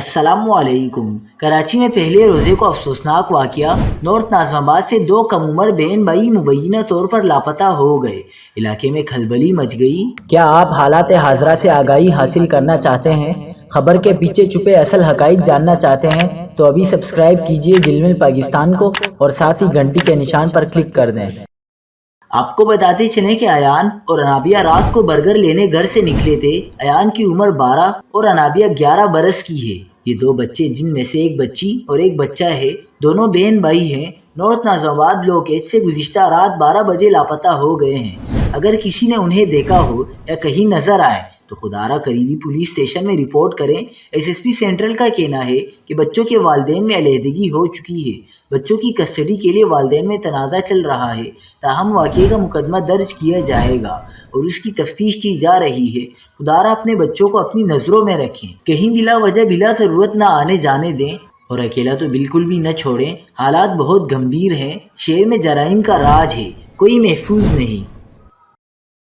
السلام علیکم۔ کراچی میں پہلے روزے کو افسوسناک واقعہ، نارتھ ناظم آباد سے دو کم عمر بہن بھائی مبینہ طور پر لاپتہ ہو گئے، علاقے میں کھلبلی مچ گئی۔ کیا آپ حالات حاضرہ سے آگاہی حاصل کرنا چاہتے ہیں؟ خبر کے پیچھے چھپے اصل حقائق جاننا چاہتے ہیں تو ابھی سبسکرائب کیجئے جلمل پاکستان کو اور ساتھ ہی گھنٹی کے نشان پر کلک کر دیں۔ آپ کو بتاتے چلیں کہ ایان اور انابیہ رات کو برگر لینے گھر سے نکلے تھے۔ ایان کی عمر 12 اور انابیہ 11 برس کی ہے۔ یہ دو بچے جن میں سے ایک بچی اور ایک بچہ ہے، دونوں بہن بھائی ہیں، نارتھ ناظم آباد بلاک سے گزشتہ رات 12 بجے لاپتہ ہو گئے ہیں۔ اگر کسی نے انہیں دیکھا ہو یا کہیں نظر آئے تو خدارہ قریبی پولیس اسٹیشن میں رپورٹ کریں۔ ایس ایس پی سینٹرل کا کہنا ہے کہ بچوں کے والدین میں علیحدگی ہو چکی ہے۔ بچوں کی کسٹڈی کے لیے والدین میں تنازع چل رہا ہے، تاہم واقعے کا مقدمہ درج کیا جائے گا اور اس کی تفتیش کی جا رہی ہے۔ خدارہ اپنے بچوں کو اپنی نظروں میں رکھیں، کہیں بلا وجہ بلا ضرورت نہ آنے جانے دیں اور اکیلا تو بالکل بھی نہ چھوڑیں۔ حالات بہت گمبھیر ہیں، شہر میں جرائم کا راج ہے، کوئی محفوظ نہیں۔